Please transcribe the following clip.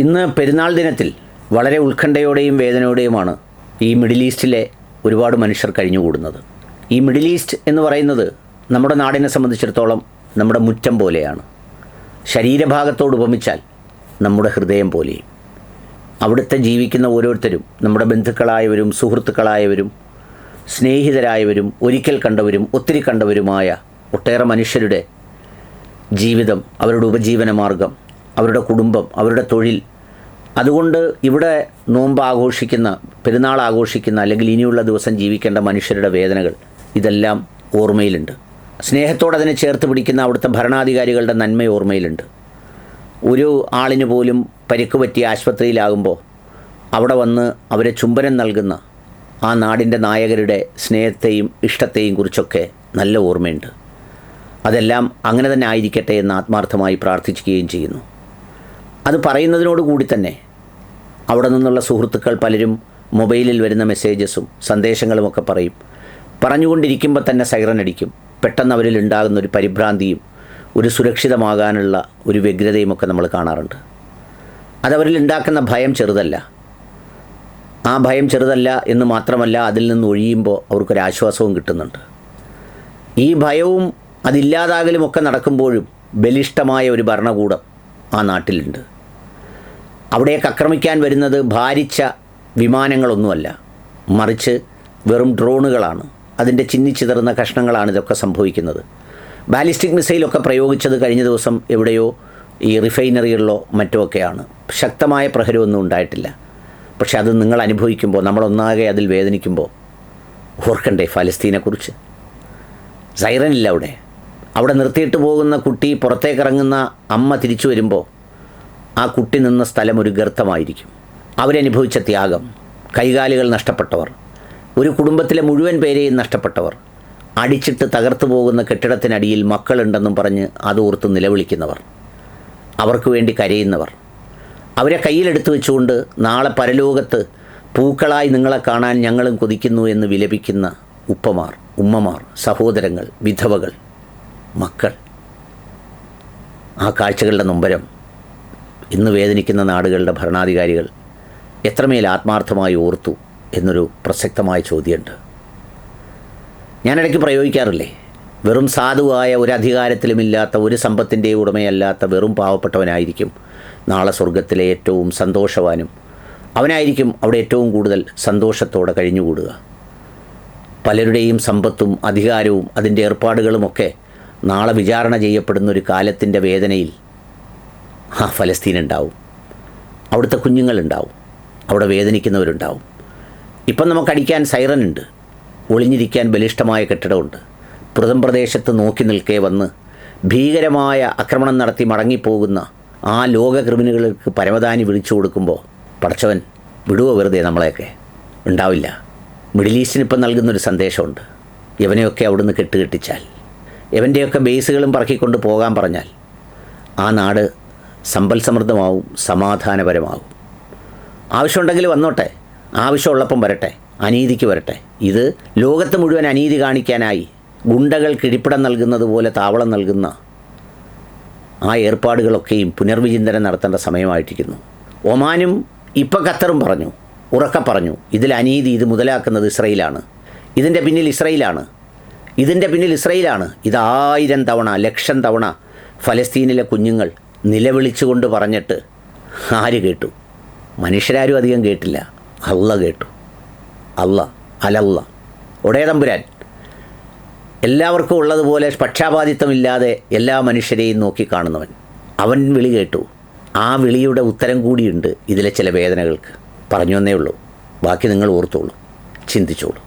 ഇന്ന് പെരുന്നാൾ ദിനത്തിൽ വളരെ ഉത്കണ്ഠയോടെയും വേദനയോടെയുമാണ് ഈ മിഡിൽ ഈസ്റ്റിലെ ഒരുപാട് മനുഷ്യർ കഴിഞ്ഞുകൂടുന്നത്. ഈ മിഡിൽ ഈസ്റ്റ് എന്ന് പറയുന്നത് നമ്മുടെ നാടിനെ സംബന്ധിച്ചിടത്തോളം നമ്മുടെ മുറ്റം പോലെയാണ്. ശരീരഭാഗത്തോട് ഉപമിച്ചാൽ നമ്മുടെ ഹൃദയം പോലെയും. അവിടുത്തെ ജീവിക്കുന്ന ഓരോരുത്തരും നമ്മുടെ ബന്ധുക്കളായവരും സുഹൃത്തുക്കളായവരും സ്നേഹിതരായവരും ഒരിക്കൽ കണ്ടവരും ഒത്തിരി കണ്ടവരുമായ ഒട്ടേറെ മനുഷ്യരുടെ ജീവിതം, അവരുടെ ഉപജീവന മാർഗം, അവരുടെ കുടുംബം, അവരുടെ തൊഴിൽ, അതുകൊണ്ട് ഇവിടെ നോമ്പ് ആഘോഷിക്കുന്ന, പെരുന്നാൾ ആഘോഷിക്കുന്ന അല്ലെങ്കിൽ ഇനിയുള്ള ദിവസം ജീവിക്കേണ്ട മനുഷ്യരുടെ വേദനകൾ ഇതെല്ലാം ഓർമ്മയിലുണ്ട്. സ്നേഹത്തോടെ അതിനെ ചേർത്ത് പിടിക്കുന്ന അവിടുത്തെ ഭരണാധികാരികളുടെ നന്മ ഓർമ്മയിലുണ്ട്. ഒരു ആളിന് പോലും പരിക്ക് പറ്റി ആശുപത്രിയിലാകുമ്പോൾ അവിടെ വന്ന് അവരെ ചുംബനം നൽകുന്ന ആ നാടിൻ്റെ നായകരുടെ സ്നേഹത്തെയും ഇഷ്ടത്തെയും കുറിച്ചൊക്കെ നല്ല ഓർമ്മയുണ്ട്. അതെല്ലാം അങ്ങനെ തന്നെ ആയിരിക്കട്ടെ എന്ന് ആത്മാർത്ഥമായി പ്രാർത്ഥിക്കുകയും ചെയ്യുന്നു. അത് പറയുന്നതിനോടുകൂടി തന്നെ അവിടെ നിന്നുള്ള സുഹൃത്തുക്കൾ പലരും മൊബൈലിൽ വരുന്ന മെസ്സേജസും സന്ദേശങ്ങളുമൊക്കെ പറയും. പറഞ്ഞുകൊണ്ടിരിക്കുമ്പോൾ തന്നെ സൈറൻ അടിക്കും. പെട്ടെന്ന് അവരിൽ ഉണ്ടാകുന്ന ഒരു പരിഭ്രാന്തിയും ഒരു സുരക്ഷിതമാകാനുള്ള ഒരു വ്യഗ്രതയുമൊക്കെ നമ്മൾ കാണാറുണ്ട്. അതവരിൽ ഉണ്ടാക്കുന്ന ഭയം ചെറുതല്ല. ആ ഭയം ചെറുതല്ല എന്ന് മാത്രമല്ല, അതിൽ നിന്ന് ഒഴിയുമ്പോൾ അവർക്കൊരാശ്വാസവും കിട്ടുന്നുണ്ട്. ഈ ഭയവും അതില്ലാതാകലുമൊക്കെ നടക്കുമ്പോഴും ബലിഷ്ഠമായ ഒരു ഭരണകൂടം ആ നാട്ടിലുണ്ട്. അവിടേക്ക് ആക്രമിക്കാൻ വരുന്നത് ഭാരിച്ച വിമാനങ്ങളൊന്നുമല്ല, മറിച്ച് വെറും ഡ്രോണുകളാണ്. അതിൻ്റെ ചിന്നിച്ചിതറുന്ന കഷ്ണങ്ങളാണ് ഇതൊക്കെ സംഭവിക്കുന്നത്. ബാലിസ്റ്റിക് മിസൈലൊക്കെ പ്രയോഗിച്ചത് കഴിഞ്ഞ ദിവസം എവിടെയോ ഈ റിഫൈനറികളിലോ മറ്റോ ഒക്കെയാണ്. ശക്തമായ പ്രഹരമൊന്നും ഉണ്ടായിട്ടില്ല. പക്ഷെ അത് നിങ്ങൾ അനുഭവിക്കുമ്പോൾ, നമ്മളൊന്നാകെ അതിൽ വേദനിക്കുമ്പോൾ ഓർക്കണ്ടേ ഫലസ്തീനെക്കുറിച്ച്? സൈറനില്ല അവിടെ നിർത്തിയിട്ട് പോകുന്ന കുട്ടി, പുറത്തേക്കിറങ്ങുന്ന അമ്മ തിരിച്ചു വരുമ്പോൾ ആ കുട്ടി നിന്ന സ്ഥലം ഒരു ഗർത്തമായിരിക്കും. അവരനുഭവിച്ച ത്യാഗം, കൈകാലുകൾ നഷ്ടപ്പെട്ടവർ, ഒരു കുടുംബത്തിലെ മുഴുവൻ പേരെയും നഷ്ടപ്പെട്ടവർ, അടിച്ചിട്ട് തകർത്തു പോകുന്ന കെട്ടിടത്തിനടിയിൽ മക്കളുണ്ടെന്നും പറഞ്ഞ് അതോർത്ത് നിലവിളിക്കുന്നവർ, അവർക്ക് വേണ്ടി കരയുന്നവർ, അവരെ കയ്യിലെടുത്ത് വെച്ചുകൊണ്ട് നാളെ പരലോകത്ത് പൂക്കളായി നിങ്ങളെ കാണാൻ ഞങ്ങളും കൊതിക്കുന്നു എന്ന് വിലപിക്കുന്ന ഉപ്പമാർ, ഉമ്മമാർ, സഹോദരങ്ങൾ, വിധവകൾ, മക്കൾ. ആ കാഴ്ചകളുടെ നൊമ്പരം ഇന്ന് വേദനിക്കുന്ന നാടുകളുടെ ഭരണാധികാരികൾ എത്രമേൽ ആത്മാർത്ഥമായി ഓർത്തു എന്നൊരു പ്രസക്തമായ ചോദ്യമുണ്ട്. ഞാനിടയ്ക്ക് പ്രയോഗിക്കാറില്ലേ, വെറും സാധുവായ ഒരു അധികാരത്തിലുമില്ലാത്ത ഒരു സമ്പത്തിൻ്റെയും ഉടമയല്ലാത്ത വെറും പാവപ്പെട്ടവനായിരിക്കും നാളെ സ്വർഗത്തിലെ ഏറ്റവും സന്തോഷവാനും. അവനായിരിക്കും അവിടെ ഏറ്റവും കൂടുതൽ സന്തോഷത്തോടെ കഴിഞ്ഞുകൂടുക. പലരുടെയും സമ്പത്തും അധികാരവും അതിൻ്റെ ഏർപ്പാടുകളുമൊക്കെ നാളെ വിചാരണ ചെയ്യപ്പെടുന്ന ഒരു കാലത്തിൻ്റെ വേദനയിൽ ആ ഫലസ്തീനുണ്ടാവും. അവിടുത്തെ കുഞ്ഞുങ്ങളുണ്ടാവും, അവിടെ വേദനിക്കുന്നവരുണ്ടാവും. ഇപ്പം നമുക്കടിക്കാൻ സൈറനുണ്ട്, ഒളിഞ്ഞിരിക്കാൻ ബലിഷ്ഠമായ കെട്ടിടമുണ്ട്. പ്രദേശത്ത് നോക്കി നിൽക്കേ വന്ന് ഭീകരമായ ആക്രമണം നടത്തി മടങ്ങിപ്പോകുന്ന ആ ലോക ക്രിമിനലുകൾക്ക് പരമദാനി വിളിച്ചു കൊടുക്കുമ്പോൾ പടച്ചവൻ വിടുവോ വെറുതെ നമ്മളെയൊക്കെ? ഉണ്ടാവില്ല. മിഡിൽ ഈസ്റ്റിന് ഇപ്പം നൽകുന്നൊരു സന്ദേശമുണ്ട്. ഇവനെയൊക്കെ അവിടുന്ന് കെട്ടുകെട്ടിച്ചാൽ, ഇവൻ്റെയൊക്കെ ബേസുകളും പറക്കിക്കൊണ്ട് പോകാൻ പറഞ്ഞാൽ ആ നാട് സമ്പൽ സമൃദ്ധമാവും, സമാധാനപരമാവും. ആവശ്യമുണ്ടെങ്കിൽ വന്നോട്ടെ, ആവശ്യമുള്ളപ്പം വരട്ടെ, അനീതിക്ക് വരട്ടെ. ഇത് ലോകത്ത് മുഴുവൻ അനീതി കാണിക്കാനായി ഗുണ്ടകൾ കിഴിപ്പിടം നൽകുന്നത് പോലെ താവളം നൽകുന്ന ആ ഏർപ്പാടുകളൊക്കെയും പുനർവിചിന്തനം നടത്തേണ്ട സമയമായിട്ടിരിക്കുന്നു. ഒമാനും ഇപ്പം ഖത്തറും പറഞ്ഞു, ഉറക്കെ പറഞ്ഞു, ഇതിൽ അനീതി, ഇത് മുതലാക്കുന്നത് ഇസ്രയേലാണ്, ഇതിൻ്റെ പിന്നിൽ ഇസ്രയേലാണ്, ഇതിൻ്റെ പിന്നിൽ ഇസ്രയേലാണ്. ഇത് 1000 തവണ 1,00,000 തവണ ഫലസ്തീനിലെ കുഞ്ഞുങ്ങൾ നിലവിളിച്ചുകൊണ്ട് പറഞ്ഞിട്ട് ആര് കേട്ടു? മനുഷ്യരാരും അധികം കേട്ടില്ല. അള്ള കേട്ടു. അലല്ല ഒടേ തമ്പുരാൻ എല്ലാവർക്കും ഉള്ളതുപോലെ പക്ഷാപാതിത്വമില്ലാതെ എല്ലാ മനുഷ്യരെയും നോക്കിക്കാണുന്നവൻ. അവൻ വിളി കേട്ടു. ആ വിളിയുടെ ഉത്തരം കൂടിയുണ്ട് ഇതിലെ ചില വേദനകൾക്ക്. പറഞ്ഞു എന്നേ ഉള്ളൂ. ബാക്കി നിങ്ങൾ ഓർത്തോളൂ, ചിന്തിച്ചോളൂ.